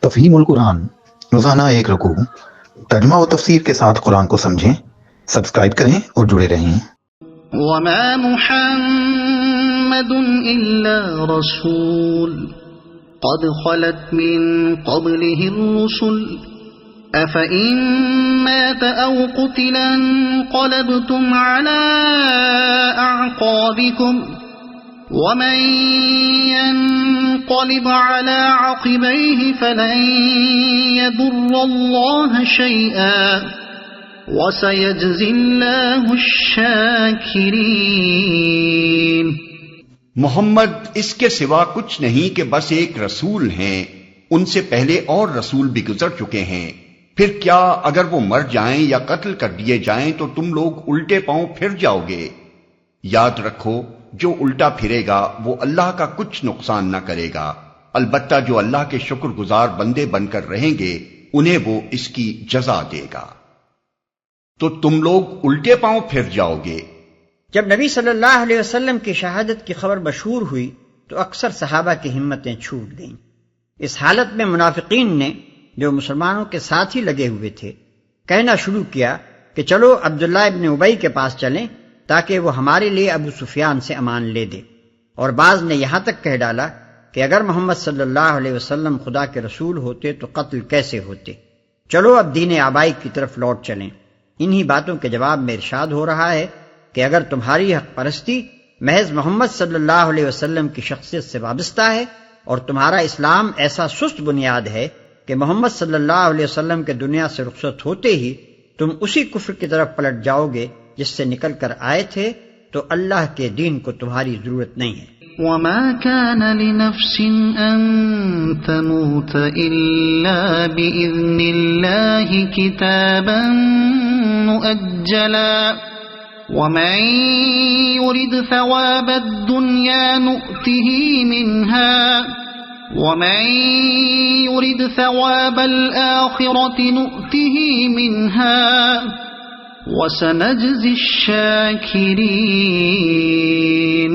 تفہیم القرآن، روزانہ ایک رکوع، ترجمہ و تفسیر کے ساتھ قرآن کو سمجھیں۔ سبسکرائب کریں اور جڑے رہیں۔ وما محمد إلا رسول قد خلت من قبله الرسل أفإن مات أو قتل انقلبتم على أعقابكم ومن ينقلب على عقبيه فلن يضر الله شيئا وَسَيَجْزِي اللَّهُ الشَّاكِرِينَ۔ محمد اس کے سوا کچھ نہیں کہ بس ایک رسول ہیں، ان سے پہلے اور رسول بھی گزر چکے ہیں۔ پھر کیا اگر وہ مر جائیں یا قتل کر دیے جائیں تو تم لوگ الٹے پاؤں پھر جاؤ گے؟ یاد رکھو، جو الٹا پھرے گا وہ اللہ کا کچھ نقصان نہ کرے گا، البتہ جو اللہ کے شکر گزار بندے بن کر رہیں گے انہیں وہ اس کی جزا دے گا۔ تو تم لوگ الٹے پاؤں پھر جاؤ گے۔ جب نبی صلی اللہ علیہ وسلم کی شہادت کی خبر مشہور ہوئی تو اکثر صحابہ کی ہمتیں چھوٹ گئیں۔ اس حالت میں منافقین نے، جو مسلمانوں کے ساتھ ہی لگے ہوئے تھے، کہنا شروع کیا کہ چلو عبداللہ ابن ابی کے پاس چلیں تاکہ وہ ہمارے لیے ابو سفیان سے امان لے دے، اور بعض نے یہاں تک کہہ ڈالا کہ اگر محمد صلی اللہ علیہ وسلم خدا کے رسول ہوتے تو قتل کیسے ہوتے، چلو اب دین آبائی کی طرف لوٹ چلیں۔ انہی باتوں کے جواب میں ارشاد ہو رہا ہے کہ اگر تمہاری حق پرستی محض محمد صلی اللہ علیہ وسلم کی شخصیت سے وابستہ ہے اور تمہارا اسلام ایسا سست بنیاد ہے کہ محمد صلی اللہ علیہ وسلم کے دنیا سے رخصت ہوتے ہی تم اسی کفر کی طرف پلٹ جاؤ گے جس سے نکل کر آئے تھے، تو اللہ کے دین کو تمہاری ضرورت نہیں ہے۔ وما كان لنفس أن تموت إلا بإذن الله كتابا مؤجلا ومن يرد ثواب الدنيا نؤته منها ومن يرد ثواب الآخرة نؤته منها وسنجزي الشاكرين۔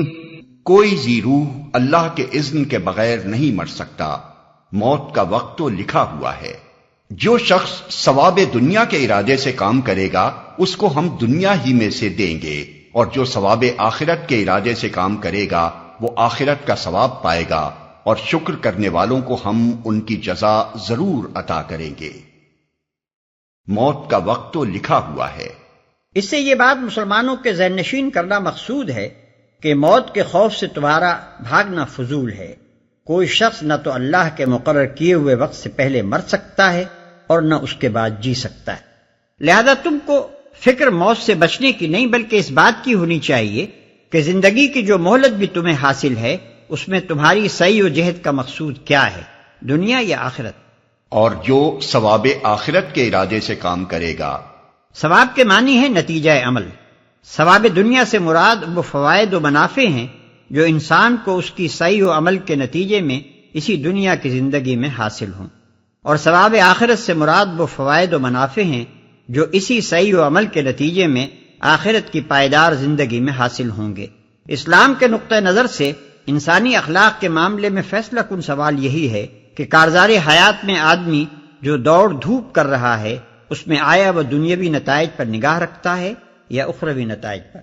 کوئی ذی روح اللہ کے اذن کے بغیر نہیں مر سکتا، موت کا وقت تو لکھا ہوا ہے۔ جو شخص ثواب دنیا کے ارادے سے کام کرے گا اس کو ہم دنیا ہی میں سے دیں گے، اور جو ثواب آخرت کے ارادے سے کام کرے گا وہ آخرت کا ثواب پائے گا، اور شکر کرنے والوں کو ہم ان کی جزا ضرور عطا کریں گے۔ موت کا وقت تو لکھا ہوا ہے۔ اس سے یہ بات مسلمانوں کے ذہن نشین کرنا مقصود ہے کہ موت کے خوف سے تمہارا بھاگنا فضول ہے۔ کوئی شخص نہ تو اللہ کے مقرر کیے ہوئے وقت سے پہلے مر سکتا ہے اور نہ اس کے بعد جی سکتا ہے، لہذا تم کو فکر موت سے بچنے کی نہیں بلکہ اس بات کی ہونی چاہیے کہ زندگی کی جو مہلت بھی تمہیں حاصل ہے اس میں تمہاری سعی و جہد کا مقصود کیا ہے، دنیا یا آخرت؟ اور جو ثواب آخرت کے ارادے سے کام کرے گا، ثواب کے معنی ہے نتیجہ عمل۔ ثواب دنیا سے مراد وہ فوائد و منافع ہیں جو انسان کو اس کی سعی و عمل کے نتیجے میں اسی دنیا کی زندگی میں حاصل ہوں، اور ثواب آخرت سے مراد وہ فوائد و منافع ہیں جو اسی سعی و عمل کے نتیجے میں آخرت کی پائیدار زندگی میں حاصل ہوں گے۔ اسلام کے نقطہ نظر سے انسانی اخلاق کے معاملے میں فیصلہ کن سوال یہی ہے کہ کارزار حیات میں آدمی جو دوڑ دھوپ کر رہا ہے اس میں آیا وہ دنیاوی نتائج پر نگاہ رکھتا ہے یا اخروی نتائج پر؟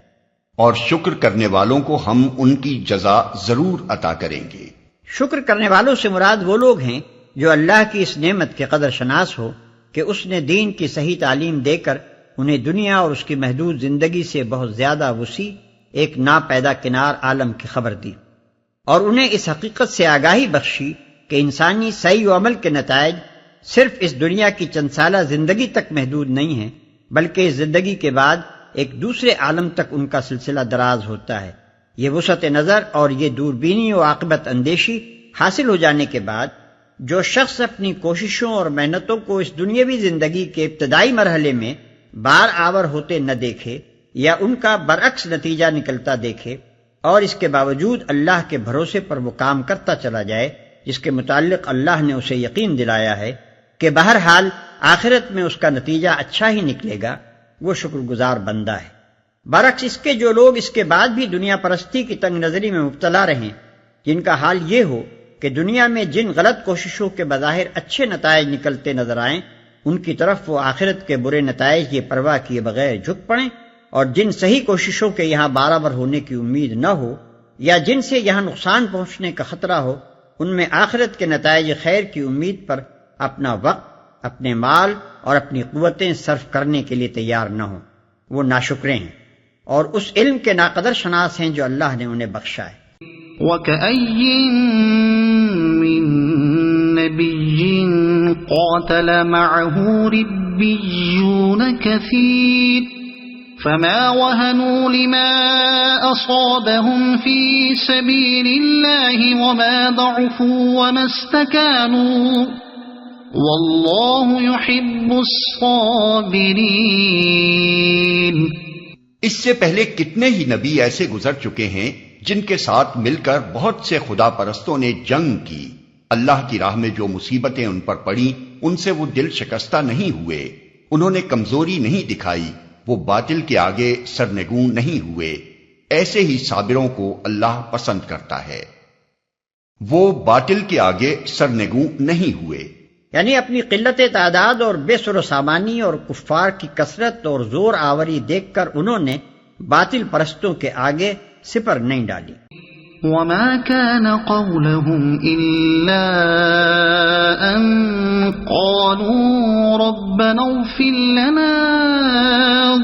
اور شکر کرنے والوں کو ہم ان کی جزا ضرور عطا کریں گے۔ شکر کرنے والوں سے مراد وہ لوگ ہیں جو اللہ کی اس نعمت کے قدر شناس ہو کہ اس نے دین کی صحیح تعلیم دے کر انہیں دنیا اور اس کی محدود زندگی سے بہت زیادہ وسیع ایک ناپیدا کنار عالم کی خبر دی، اور انہیں اس حقیقت سے آگاہی بخشی کہ انسانی سعی و عمل کے نتائج صرف اس دنیا کی چند سالہ زندگی تک محدود نہیں ہیں بلکہ اس زندگی کے بعد ایک دوسرے عالم تک ان کا سلسلہ دراز ہوتا ہے۔ یہ وسعت نظر اور یہ دوربینی و عاقبت اندیشی حاصل ہو جانے کے بعد جو شخص اپنی کوششوں اور محنتوں کو اس دنیاوی زندگی کے ابتدائی مرحلے میں بار آور ہوتے نہ دیکھے یا ان کا برعکس نتیجہ نکلتا دیکھے اور اس کے باوجود اللہ کے بھروسے پر وہ کام کرتا چلا جائے جس کے متعلق اللہ نے اسے یقین دلایا ہے کہ بہرحال آخرت میں اس کا نتیجہ اچھا ہی نکلے گا، وہ شکر گزار بندہ ہے۔ برعکس اس کے جو لوگ اس کے بعد بھی دنیا پرستی کی تنگ نظری میں مبتلا رہیں، جن کا حال یہ ہو کہ دنیا میں جن غلط کوششوں کے بظاہر اچھے نتائج نکلتے نظر آئیں ان کی طرف وہ آخرت کے برے نتائج کی پرواہ کیے بغیر جھک پڑیں، اور جن صحیح کوششوں کے یہاں برابر ہونے کی امید نہ ہو یا جن سے یہاں نقصان پہنچنے کا خطرہ ہو، ان میں آخرت کے نتائج خیر کی امید پر اپنا وقت، اپنے مال اور اپنی قوتیں صرف کرنے کے لیے تیار نہ ہوں۔ وہ ناشکرے ہیں اور اس علم کے ناقدر شناس ہیں جو اللہ نے انہیں بخشا ہے۔ وَكَأَيٍّ مِّن نَّبِيٍّ قَاتَلَ مَعَهُ رِبِّيُّونَ كَثِيرٌ فما وهنوا لما أصابهم في سبيل الله وما ضعفوا وما استكانوا والله يحب الصابرين۔ اس سے پہلے کتنے ہی نبی ایسے گزر چکے ہیں جن کے ساتھ مل کر بہت سے خدا پرستوں نے جنگ کی، اللہ کی راہ میں جو مصیبتیں ان پر پڑیں ان سے وہ دل شکستہ نہیں ہوئے، انہوں نے کمزوری نہیں دکھائی، وہ باطل کے آگے سرنگوں نہیں ہوئے، ایسے ہی صابروں کو اللہ پسند کرتا ہے۔ وہ باطل کے آگے سرنگوں نہیں ہوئے، یعنی اپنی قلت تعداد اور بے سر و سامانی اور کفار کی کثرت اور زور آوری دیکھ کر انہوں نے باطل پرستوں کے آگے سپر نہیں ڈالی۔ وما كان قولهم إلا أن قالوا ربنا اغفر لنا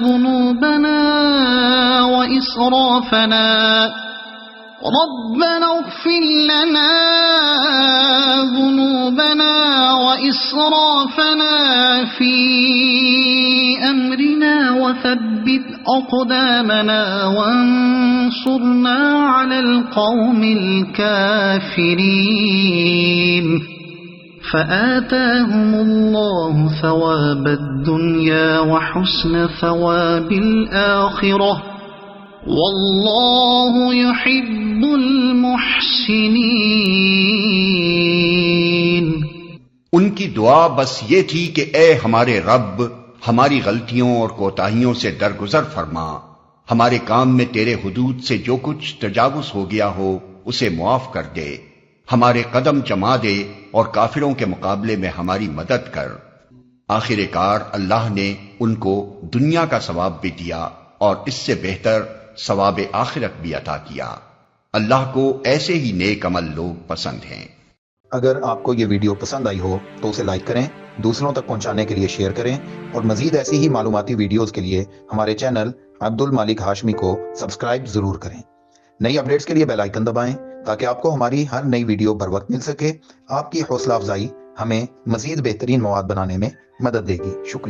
ذنوبنا وإسرافنا في أمرنا وثبت أقدامنا وانصرنا على القوم الكافرين فآتاهم الله ثواب الدنيا وحسن ثواب الآخرة والله يحب المحسنين۔ ان کی دعا بس یہ تھی کہ اے ہمارے رب، ہماری غلطیوں اور کوتاہیوں سے درگزر فرما، ہمارے کام میں تیرے حدود سے جو کچھ تجاوز ہو گیا ہو اسے معاف کر دے، ہمارے قدم جما دے اور کافروں کے مقابلے میں ہماری مدد کر۔ آخر کار اللہ نے ان کو دنیا کا ثواب بھی دیا اور اس سے بہتر ثواب آخرت بھی عطا کیا۔ اللہ کو ایسے ہی نیک عمل لوگ پسند ہیں۔ اگر آپ کو یہ ویڈیو پسند آئی ہو تو اسے لائک کریں، دوسروں تک پہنچانے کے لیے شیئر کریں، اور مزید ایسی ہی معلوماتی ویڈیوز کے لیے ہمارے چینل عبد المالک ہاشمی کو سبسکرائب ضرور کریں۔ نئی اپڈیٹس کے لیے بیل آئیکن دبائیں تاکہ آپ کو ہماری ہر نئی ویڈیو بر وقت مل سکے۔ آپ کی حوصلہ افزائی ہمیں مزید بہترین مواد بنانے میں مدد دے گی۔ شکریہ۔